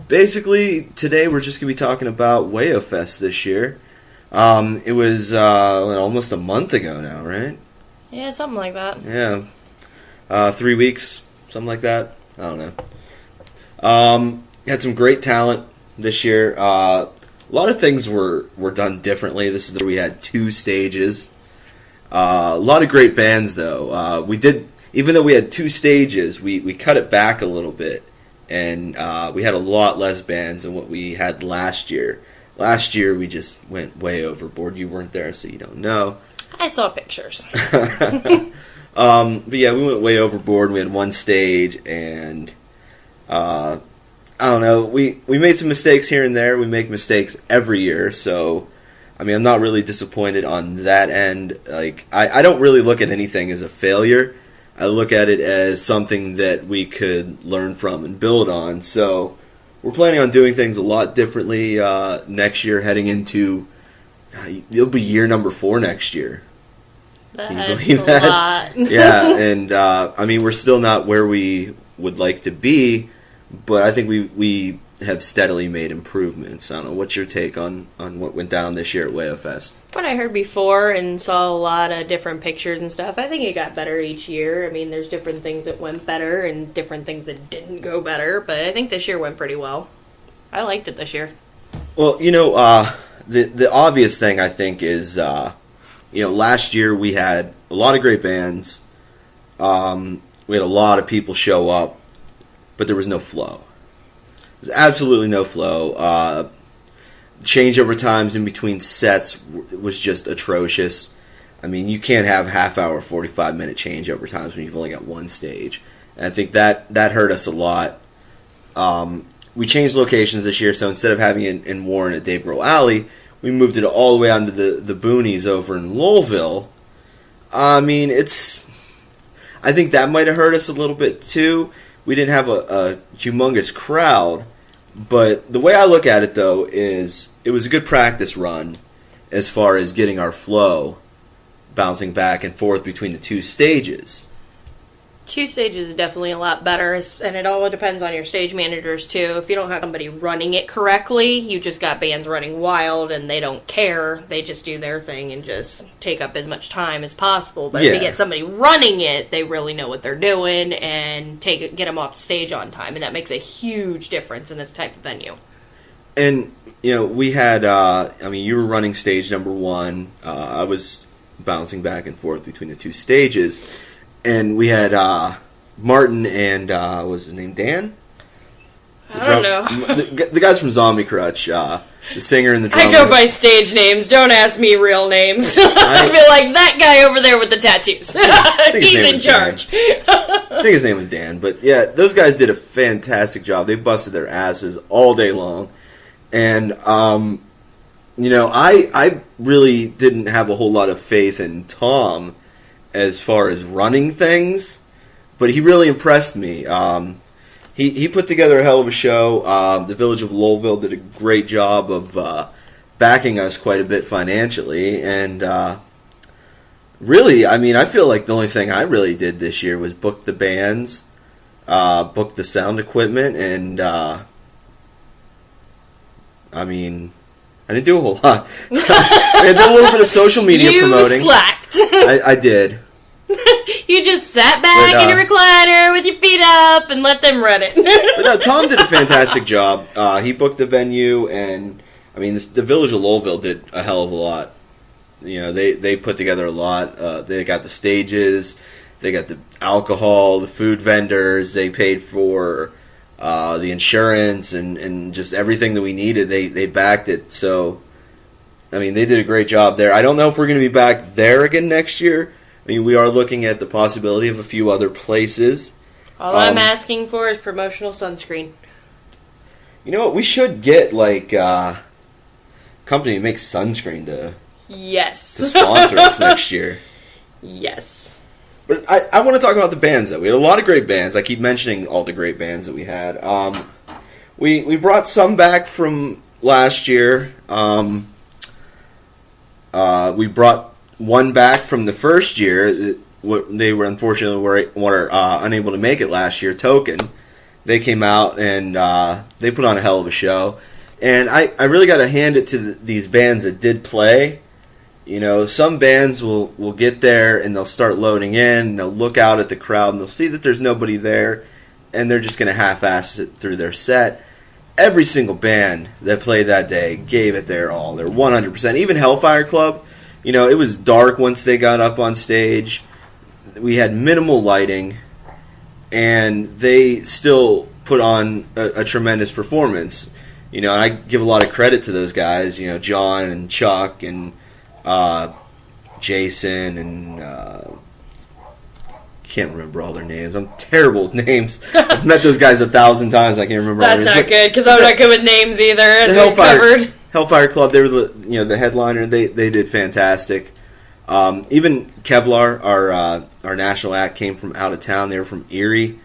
Basically, today we're just going to be talking about Wayofest this year. It was almost a month ago now, right? Yeah, something like that. Yeah. 3 weeks, something like that. I don't know. Had some great talent this year. A lot of things were done differently. This is we had 2 stages. A lot of great bands, though. Even though we had 2 stages, we cut it back a little bit. And we had a lot less bands than what we had last year. Last year, we just went way overboard. You weren't there, so you don't know. I saw pictures. But yeah, we went way overboard. We had 1 stage, and I don't know. We made some mistakes here and there. We make mistakes every year, so I mean, I'm not really disappointed on that end. Like, I don't really look at anything as a failure. I look at it as something that we could learn from and build on. So we're planning on doing things a lot differently next year, heading into... It'll be year number 4 next year. That's Can you believe that? A lot. Yeah, and I mean, we're still not where we would like to be, but I think we have steadily made improvements. I don't know, what's your take on what went down this year at Wayofest? What I heard before and saw a lot of different pictures and stuff, I think it got better each year. I mean, there's different things that went better and different things that didn't go better, but I think this year went pretty well. I liked it this year. Well, the obvious thing, I think, is, last year we had a lot of great bands. We had a lot of people show up, but there was no flow. There's absolutely no flow. Changeover times in between sets was just atrocious. I mean, you can't have half-hour, 45-minute changeover times when you've only got 1 stage. And I think that hurt us a lot. We changed locations this year, so instead of having it in Warren at Dave Grohl Alley, we moved it all the way onto the boonies over in Lowellville. I mean, I think that might have hurt us a little bit, too. We didn't have a humongous crowd, but the way I look at it, though, is it was a good practice run as far as getting our flow, bouncing back and forth between the 2 stages. 2 stages is definitely a lot better, and it all depends on your stage managers, too. If you don't have somebody running it correctly, you just got bands running wild, and they don't care. They just do their thing and just take up as much time as possible. But if you get somebody running it, they really know what they're doing and get them off stage on time, and that makes a huge difference in this type of venue. And, we had, you were running stage number 1. I was bouncing back and forth between the 2 stages. And we had Martin and, what was his name, Dan? I don't know. The guys from Zombie Crutch, the singer and the drummer. I go by stage names. Don't ask me real names. I feel like that guy over there with the tattoos. He's in charge. I think his name was Dan. But, yeah, those guys did a fantastic job. They busted their asses all day long. And, I really didn't have a whole lot of faith in Tom as far as running things, but he really impressed me. He put together a hell of a show. The Village of Lowellville did a great job of backing us quite a bit financially, and really, I mean, I feel like the only thing I really did this year was book the bands, book the sound equipment, and I didn't do a whole lot. I did a little bit of social media promoting. You slacked. I did. You just sat back in your recliner with your feet up and let them run it. But no, Tom did a fantastic job. He booked the venue, and the Village of Lowellville did a hell of a lot. They put together a lot. They got the stages, they got the alcohol, the food vendors. They paid for the insurance and just everything that we needed. They backed it. So, they did a great job there. I don't know if we're going to be back there again next year. We are looking at the possibility of a few other places. All I'm asking for is promotional sunscreen. You know what? We should get, a company that makes sunscreen to sponsor us next year. Yes. But I want to talk about the bands, though. We had a lot of great bands. I keep mentioning all the great bands that we had. We brought some back from last year. We brought one back from the first year. They were unfortunately were unable to make it last year. Token, They came out and they put on a hell of a show. And I really got to hand it to these bands that did play. You know, some bands will get there and they'll start loading in, and they'll look out at the crowd and they'll see that there's nobody there, and they're just going to half-ass it through their set. Every single band that played that day gave it their all. They're 100%. Even Hellfire Club, you know, it was dark once they got up on stage. We had minimal lighting, and they still put on a tremendous performance. You know, and I give a lot of credit to those guys, you know, John and Chuck and Jason and can't remember all their names. I'm terrible with names. I've met those guys 1,000 times. I can't remember all That's their names. not good, because I'm not good with names either, as we've covered. Hellfire Club, they were the headliner. They did fantastic. Even Kevlar, our national act, came from out of town. They were from Erie.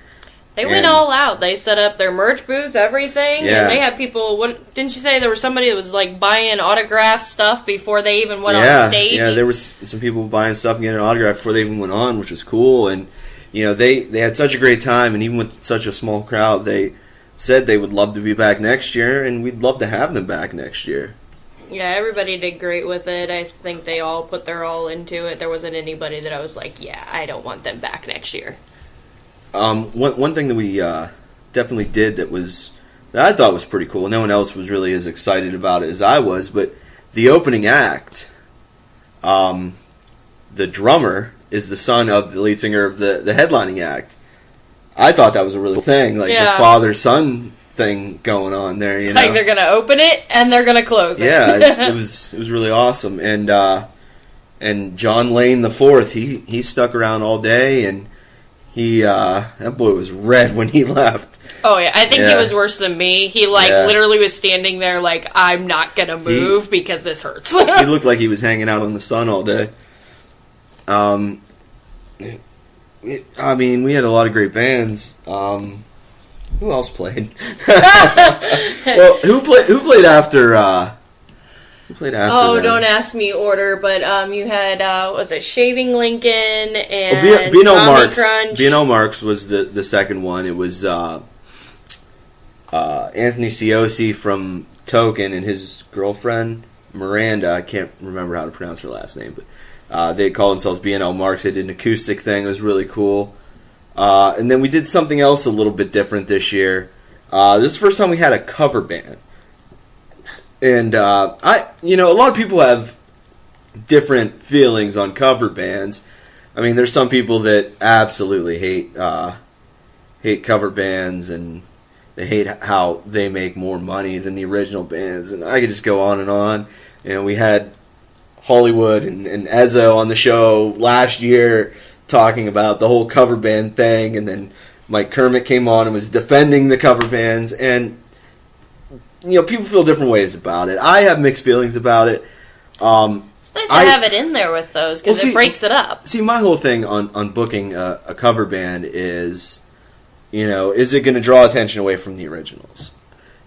They went all out. They set up their merch booth, everything, and they had people. What didn't you say? There was somebody that was like buying autograph stuff before they even went on stage. Yeah, there was some people buying stuff and getting an autograph before they even went on, which was cool. And you know, they had such a great time, and even with such a small crowd, they said they would love to be back next year, and we'd love to have them back next year. Yeah, everybody did great with it. I think they all put their all into it. There wasn't anybody that I was like, yeah, I don't want them back next year. One thing that we definitely did that I thought was pretty cool. No one else was really as excited about it as I was, but the opening act, the drummer is the son of the lead singer of the headlining act. I thought that was a really cool thing, like the father-son thing going on there. It's like they're gonna open it and they're gonna close it. Yeah, it was really awesome. And John Lane the Fourth, he stuck around all day, and that boy was red when he left. Oh yeah, I think he was worse than me. He literally was standing there like, I'm not gonna move because this hurts. He looked like he was hanging out in the sun all day. I mean, we had a lot of great bands. Who else played? Well, who played after? Who played after? Oh, them? don't ask me order, but you had was it Shaving Lincoln and B&O Zombie Marks. Crunch. B&O Marks was the second one. It was Anthony Ciosi from Token and his girlfriend Miranda. I can't remember how to pronounce her last name, but they called themselves B&O Marks. They did an acoustic thing. It was really cool. And then we did something else a little bit different this year. This is the first time we had a cover band. And a lot of people have different feelings on cover bands. I mean, there's some people that absolutely hate cover bands, and they hate how they make more money than the original bands. And I could just go on and on. You know, we had Hollywood and Ezzo on the show last year talking about the whole cover band thing, and then Mike Kermit came on and was defending the cover bands, and you know, people feel different ways about it. I have mixed feelings about it. It's nice to have it in there with those, because it breaks it up. See, my whole thing on booking a cover band is, you know, is it going to draw attention away from the originals?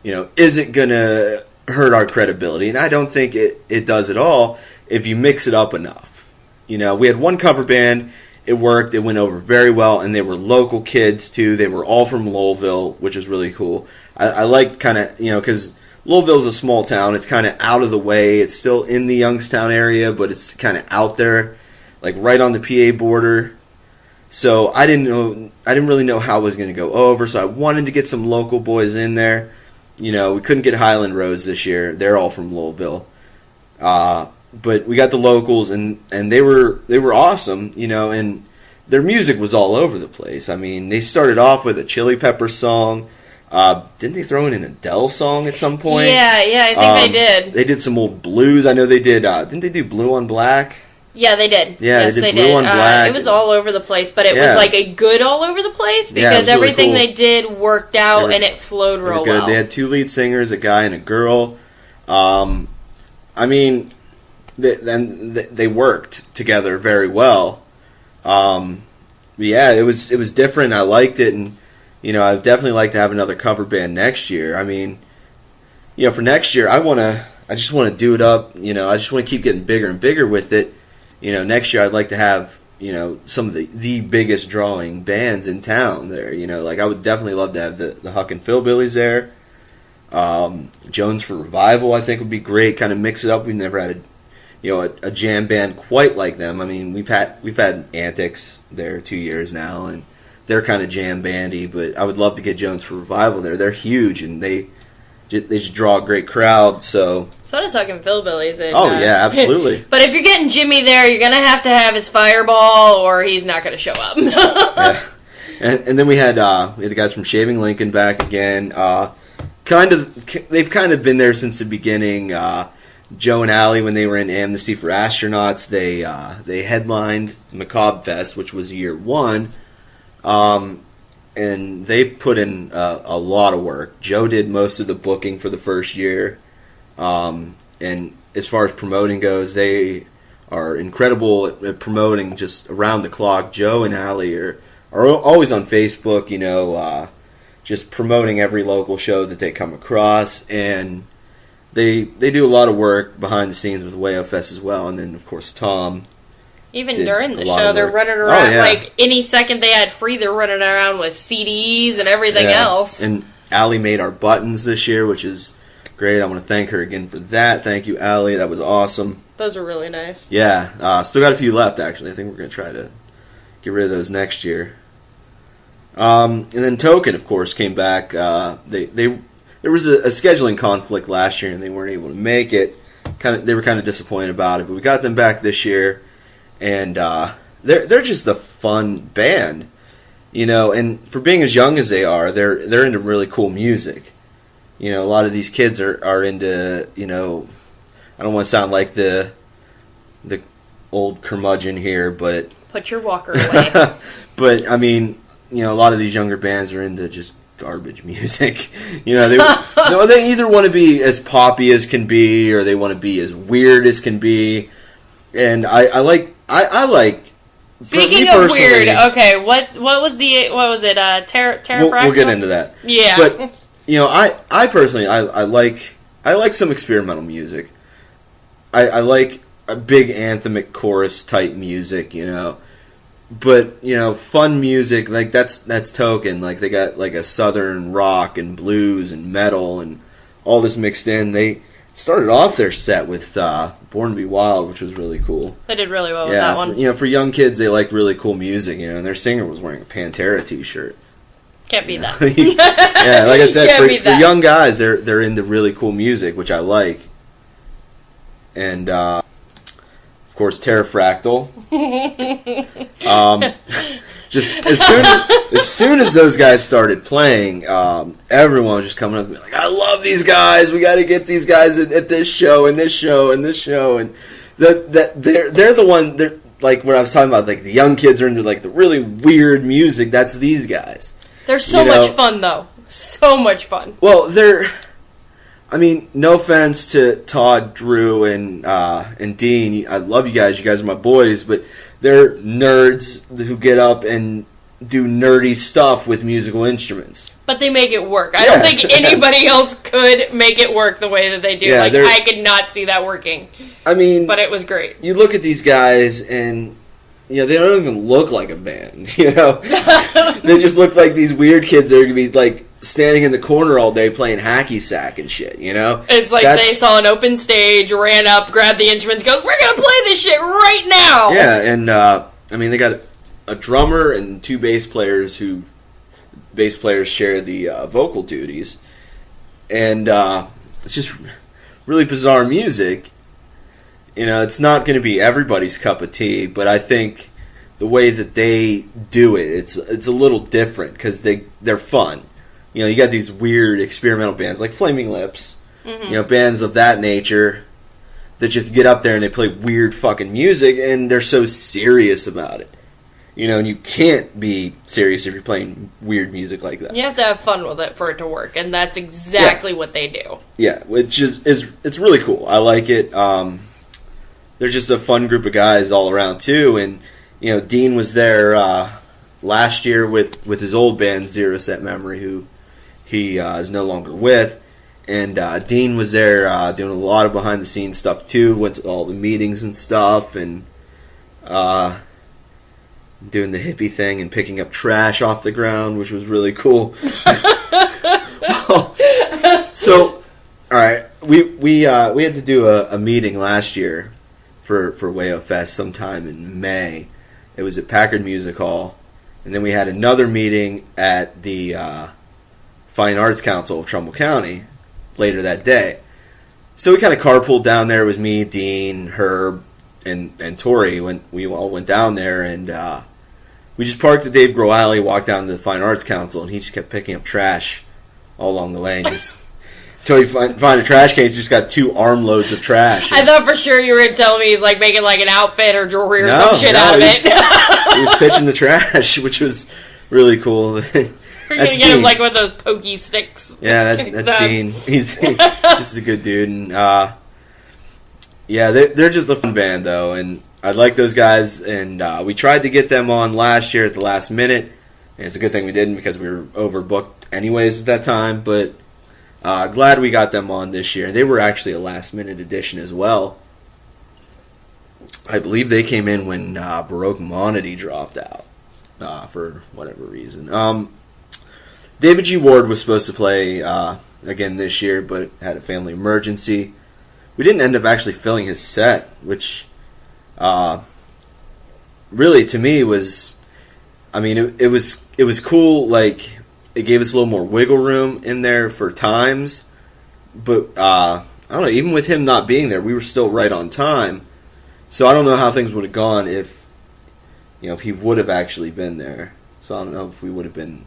You know, is it going to hurt our credibility? And I don't think it does at all if you mix it up enough. You know, we had one cover band. It worked. It went over very well, and they were local kids, too. They were all from Louisville, which is really cool. I liked kind of, you know, because Louisville's a small town. It's kind of out of the way. It's still in the Youngstown area, but it's kind of out there, like right on the PA border. So I didn't really know how it was going to go over, so I wanted to get some local boys in there. You know, we couldn't get Highland Rose this year. They're all from Louisville. But we got the locals, and they were awesome, you know, and their music was all over the place. I mean, they started off with a Chili Peppers song. Didn't they throw in an Adele song at some point? Yeah, I think they did. They did some old blues. I know they did. Didn't they do Blue on Black? Yeah, they did. Yeah, yes, they did Blue on Black. It was all over the place, but it was like a good all over the place, because everything really cool. They did worked out and it flowed real well. They had two lead singers, a guy and a girl. I mean, they worked together very well. Yeah, it was different. I liked it, and you know, I'd definitely like to have another cover band next year. I mean, you know, for next year, I just want to do it up. You know, I just want to keep getting bigger and bigger with it. You know, next year I'd like to have some of the biggest drawing bands in town there. Like I would definitely love to have the Huck and Philbillies there. Jones for Revival, I think, would be great. Kind of mix it up. We've never had a jam band quite like them. I mean, we've had Antics there 2 years now, and they're kind of jam bandy. But I would love to get Jones for Revival there. They're huge, and they just draw a great crowd. So does Huck and Philbillies. Yeah, absolutely. But if you're getting Jimmy there, you're gonna have to have his Fireball, or he's not gonna show up. Yeah. And then we had the guys from Shaving Lincoln back again. They've kind of been there since the beginning. Joe and Allie, when they were in Amnesty for Astronauts, they headlined Macabre Fest, which was year one. And they've put in a lot of work. Joe did most of the booking for the first year. And as far as promoting goes, they are incredible at promoting just around the clock. Joe and Allie are always on Facebook, just promoting every local show that they come across. And they do a lot of work behind the scenes with Wayofest as well. And then, of course, Tom. Even during the show, they're running around, like, any second they had free, they're running around with CDs and everything else. And Allie made our buttons this year, which is great. I want to thank her again for that. Thank you, Allie. That was awesome. Those were really nice. Yeah. Still got a few left, actually. I think we're going to try to get rid of those next year. And then Token, of course, came back. There was a scheduling conflict last year, and they weren't able to make it. They were kind of disappointed about it, but we got them back this year. And they're just a fun band, and for being as young as they are, they're into really cool music. A lot of these kids are into, I don't want to sound like the old curmudgeon here, but put your walker away. But I mean, a lot of these younger bands are into just garbage music. They either want to be as poppy as can be, or they want to be as weird as can be. And I like. Speaking of weird, okay, what was it? Terrafractal? We'll get into that. Yeah, but I personally I like some experimental music. I like a big anthemic chorus type music, But fun music like that's Token. Like they got like a southern rock and blues and metal and all this mixed in. They started off their set with Born to Be Wild, which was really cool. They did really well with that one. For young kids, they like really cool music, and their singer was wearing a Pantera t-shirt. Can't beat that. Yeah, like I said, for young guys, they're into really cool music, which I like. And, of course, Terrafractal. Just as soon as those guys started playing, everyone was just coming up to me like, "I love these guys. We got to get these guys at this show and this show and this show." And they're the one. They're like what I was talking about. Like the young kids are into like the really weird music. That's these guys. They're so much fun though. So much fun. Well, I mean, no offense to Todd, Drew, and Dean. I love you guys. You guys are my boys, but they're nerds who get up and do nerdy stuff with musical instruments. But they make it work. I don't think anybody else could make it work the way that they do. I could not see that working. I mean... But it was great. You look at these guys and... they don't even look like a band, They just look like these weird kids that are going to be, like, standing in the corner all day playing hacky sack and shit, It's like they saw an open stage, ran up, grabbed the instruments, go, "We're going to play this shit right now!" Yeah, and, I mean, they got a drummer and two bass players who... Bass players share the vocal duties. And it's just really bizarre music. It's not going to be everybody's cup of tea, but I think the way that they do it, it's a little different because they're fun. You got these weird experimental bands like Flaming Lips, bands of that nature that just get up there and they play weird fucking music and they're so serious about it. And you can't be serious if you're playing weird music like that. You have to have fun with it for it to work, and that's exactly what they do. Yeah, which is it's really cool. I like it. They're just a fun group of guys all around too, and Dean was there last year with his old band Zero Set Memory, who he is no longer with, and Dean was there doing a lot of behind the scenes stuff too. Went to all the meetings and stuff, and doing the hippie thing and picking up trash off the ground, which was really cool. So, all right, we had to do a meeting last year for Wayofest sometime in May. It was at Packard Music Hall, and then we had another meeting at the Fine Arts Council of Trumbull County later that day. So we kind of carpooled down there. It was me, Dean, Herb, and Tori. We all went down there, and we just parked at Dave Grohl Alley, walked down to the Fine Arts Council, and he just kept picking up trash all along the way. And just until you find a trash case, he's just got 2 armloads of trash. I thought for sure you were going to tell me he's like making like an outfit or jewelry or some shit out of it. He was pitching the trash, which was really cool. You're going to get him like one of those pokey sticks. Yeah, that's Dean. He's just a good dude. And yeah, they're just a fun band, though. And I like those guys. And we tried to get them on last year at the last minute. And it's a good thing we didn't because we were overbooked anyways at that time. But glad we got them on this year. They were actually a last-minute addition as well. I believe they came in when Baroque Monody dropped out for whatever reason. David G. Ward was supposed to play again this year, but had a family emergency. We didn't end up actually filling his set, which really to me was, I mean, it was cool. Like it gave us a little more wiggle room in there for times, but I don't know. Even with him not being there, we were still right on time. So I don't know how things would have gone if he would have actually been there. So I don't know if we would have been.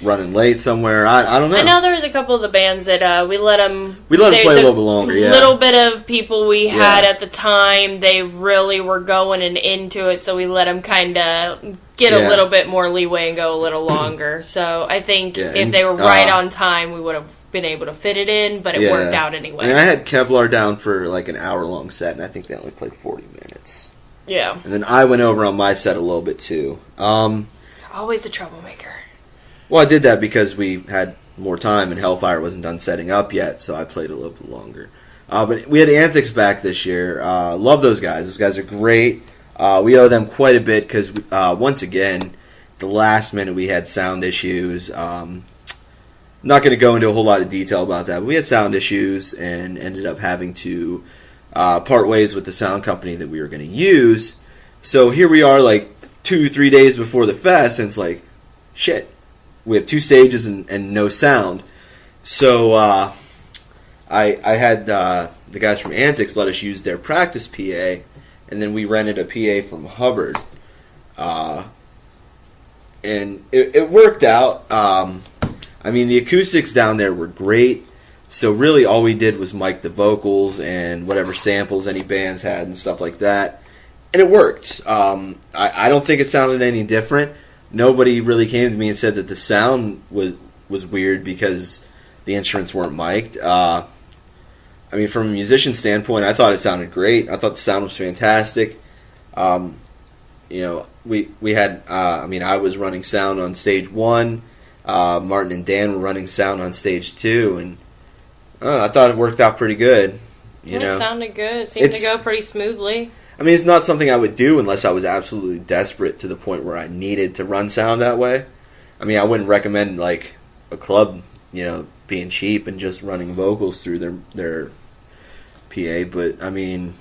Running late somewhere. I don't know. I know there was a couple of the bands that we let them play a little bit longer. Yeah, little bit of people we had at the time. They really were going and into it, so we let them kind of get a little bit more leeway and go a little longer. So I think if they were right on time, we would have been able to fit it in, but it worked out anyway. I mean, I had Kevlar down for like an hour-long set, and I think they only played 40 minutes. Yeah. And then I went over on my set a little bit too. Always a troublemaker. Well, I did that because we had more time and Hellfire wasn't done setting up yet, so I played a little bit longer. But we had Antics back this year. Love those guys. Those guys are great. We owe them quite a bit because, once again, the last minute we had sound issues. Not going to go into a whole lot of detail about that, but we had sound issues and ended up having to part ways with the sound company that we were going to use. So here we are like 2-3 days before the fest, and it's like, shit. We have 2 stages and no sound. So I had the guys from Antics let us use their practice PA, and then we rented a PA from Hubbard. And it worked out. I mean, the acoustics down there were great. So really all we did was mic the vocals and whatever samples any bands had and stuff like that. And it worked. I don't think it sounded any different. Nobody really came to me and said that the sound was weird because the instruments weren't mic'd. I mean, from a musician standpoint, I thought it sounded great. I thought the sound was fantastic. We had, I was running sound on stage 1. Martin and Dan were running sound on stage 2, and I thought it worked out pretty good. It sounded good. It seemed to go pretty smoothly. I mean, it's not something I would do unless I was absolutely desperate to the point where I needed to run sound that way. I mean, I wouldn't recommend, like, a club, being cheap and just running vocals through their PA. But, I mean,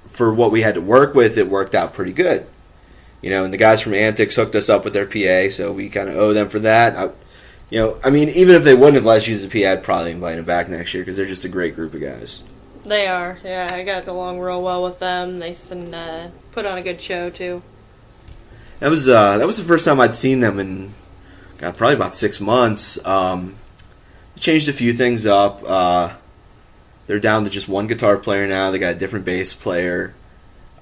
for what we had to work with, it worked out pretty good. And the guys from Antics hooked us up with their PA, so we kind of owe them for that. I mean, even if they wouldn't have let us use the PA, I'd probably invite them back next year because they're just a great group of guys. They are, yeah. I got along real well with them. They put on a good show too. That was the first time I'd seen them in probably about 6 months. Changed a few things up. They're down to just one guitar player now. They got a different bass player.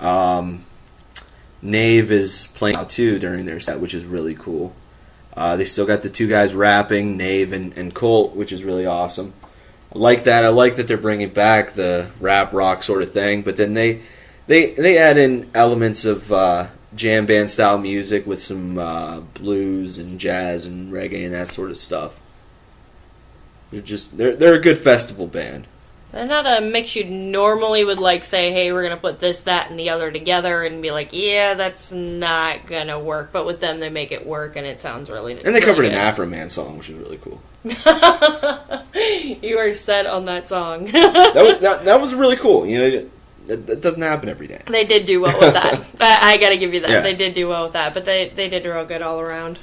Nave is playing out too during their set, which is really cool. They still got the 2 guys rapping, Nave and Colt, which is really awesome. I like that. I like that they're bringing back the rap rock sort of thing, but then they add in elements of jam band style music with some blues and jazz and reggae and that sort of stuff. They're a good festival band. They're not a mix you normally would like say, hey, we're going to put this, that, and the other together and be like, yeah, that's not going to work. But with them, they make it work and it sounds really And they covered an Afro Man song, which is really cool. You are set on that song. that was really cool. You know, that doesn't happen every day. They did do well with that. I got to give you that. Yeah. They did do well with that, but they did real good all around.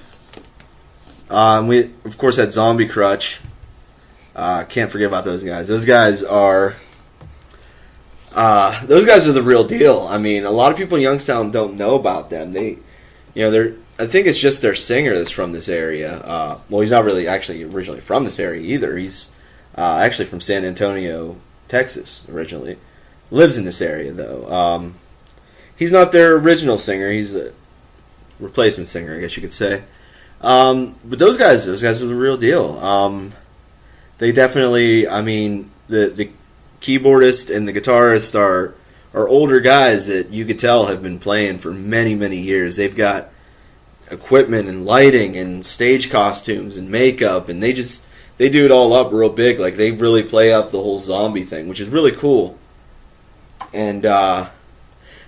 We, of course, had Zombie Crutch. Can't forget about those guys. Those guys are the real deal. I mean, a lot of people in Youngstown don't know about them. I think it's just their singer that's from this area. Well, he's not really actually originally from this area either. He's actually from San Antonio, Texas, originally. Lives in this area, though. He's not their original singer. He's a replacement singer, I guess you could say. But those guys are the real deal. They definitely, I mean, the keyboardist and the guitarist are older guys that you could tell have been playing for many, many years. They've got equipment and lighting and stage costumes and makeup, and they do it all up real big. Like, they really play up the whole zombie thing, which is really cool. And I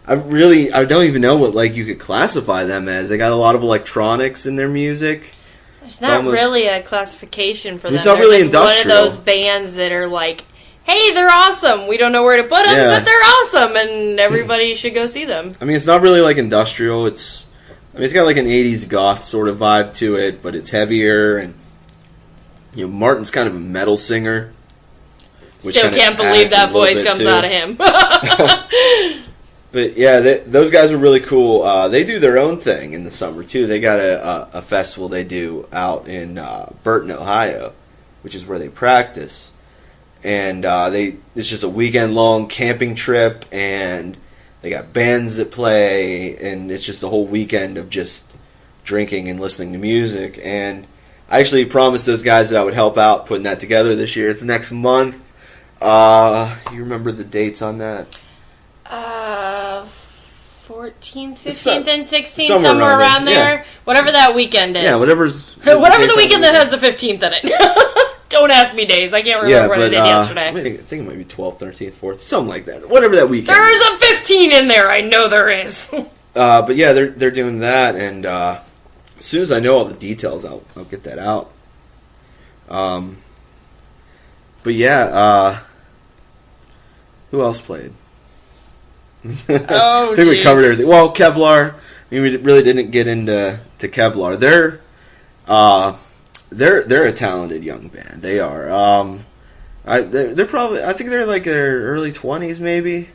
don't even know what you could classify them as. They got a lot of electronics in their music. There's not really a classification for them. It's not really One industrial. of those bands that are like, hey, they're awesome. We don't know where to put them, but they're awesome, and everybody should go see them. I mean, it's not really industrial. It's got an 80s goth sort of vibe to it, but it's heavier, and Martin's kind of a metal singer. Still can't believe that voice comes out of him. But yeah, those guys are really cool. They do their own thing in the summer too. They got a festival they do out in Burton, Ohio, which is where they practice. And it's just a weekend long camping trip, and they got bands that play, and it's just a whole weekend of just drinking and listening to music. And I actually promised those guys that I would help out putting that together this year. It's next month. You remember the dates on that? 14th, 15th, and 16th, somewhere around there. Yeah. Whatever that weekend is. Yeah, whatever the weekend that has the 15th in it. Don't ask me days. I can't remember what I did yesterday. I think it might be 12th, 13th, 4th, something like that. Whatever that weekend There is a 15 in there. I know there is. But yeah, they're doing that, and as soon as I know all the details, I'll get that out. But yeah, who else played? Oh, I think we covered everything. Well, Kevlar. I mean, we really didn't get into Kevlar. They're a talented young band. They are. They're probably. I think they're their early 20s, maybe.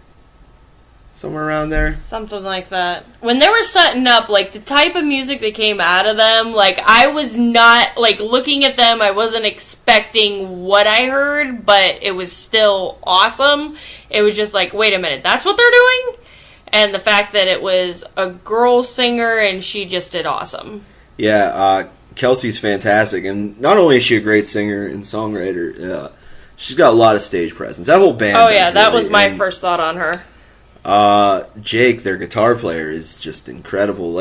Somewhere around there. Something like that. When they were setting up, the type of music that came out of them, I was not, looking at them, I wasn't expecting what I heard, but it was still awesome. It was just wait a minute, that's what they're doing? And the fact that it was a girl singer, and she just did awesome. Yeah, Kelsey's fantastic, and not only is she a great singer and songwriter, she's got a lot of stage presence. That whole band. Oh yeah, that was my first thought on her. Jake, their guitar player, is just incredible.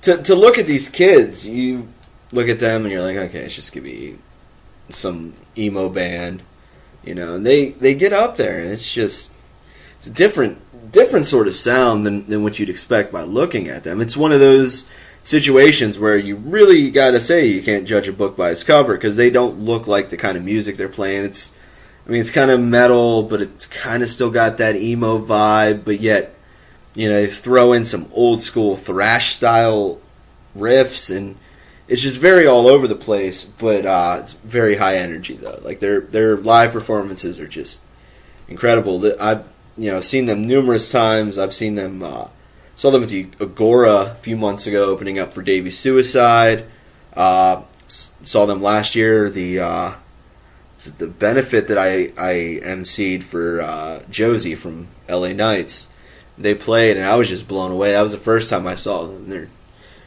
To look at these kids, you look at them and you're like, okay, it's just gonna be some emo band, and they get up there and it's a different sort of sound than what you'd expect by looking at them. It's one of those situations where you really gotta say you can't judge a book by its cover, because they don't look like the kind of music they're playing. It's kind of metal, but it's kind of still got that emo vibe, but yet, they throw in some old school thrash style riffs, and it's just very all over the place, but it's very high energy though. Their live performances are just incredible. I've seen them numerous times. I've seen them, saw them at the Agora a few months ago, opening up for Davey Suicide. Saw them last year, the benefit that I emceed for Josie from LA Knights. They played, and I was just blown away. That was the first time I saw them. They're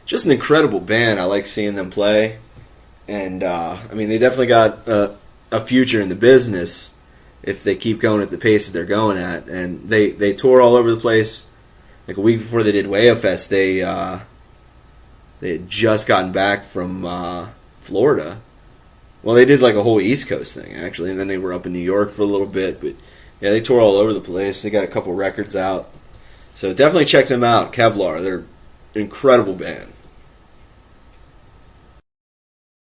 just an incredible band. I like seeing them play, and they definitely got a future in the business if they keep going at the pace that they're going at. And they tour all over the place. A week before they did Wayofest, they had just gotten back from Florida. Well, they did like a whole East Coast thing actually, and then they were up in New York for a little bit. But yeah, they toured all over the place. They got a couple records out, so definitely check them out. Kevlar, they're an incredible band.